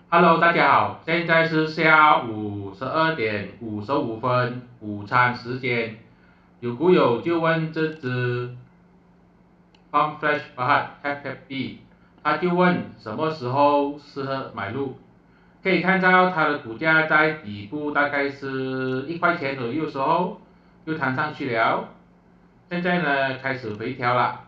Hello，大家好，现在是下午12点55分，午餐时间。有股友就问这只 Farm Fresh Berhad Happy，他就问什么时候适合买入？可以看到它的股价在底部大概是1块钱左右的时候就弹上去了，现在呢开始回调了。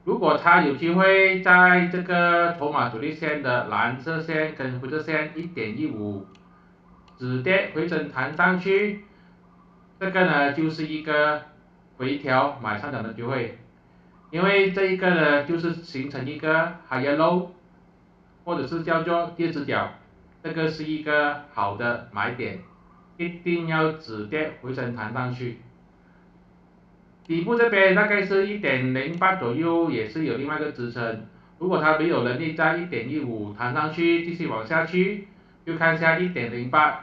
如果它有机会在这个筹码阻力线的蓝色线跟灰色线1.15止跌回升弹上去，这个呢就是一个回调买上涨的机会，因为这一个呢就是形成一个 higher low， 或者是叫做跌止角，这个是一个好的买点，一定要止跌回升弹上去。底部这边大概是1.08左右，也是有另外一个支撑。如果它没有能力在1.15弹上去，继续往下去，就看一下1.08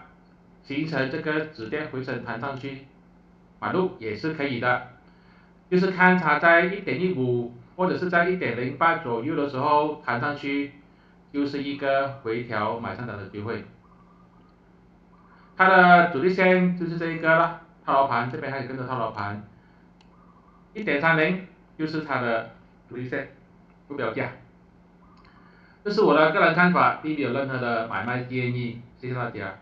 形成这个止跌回升弹上去，买入也是可以的。就是看它在1.15或者是在1.08左右的时候弹上去，就是一个回调买上涨的机会。它的主力线就是这一个了，套牢盘这边还有跟着套牢盘。1.30就是它的主力线目标价，这是我的个人看法，并没有任何的买卖建议，谢谢大家。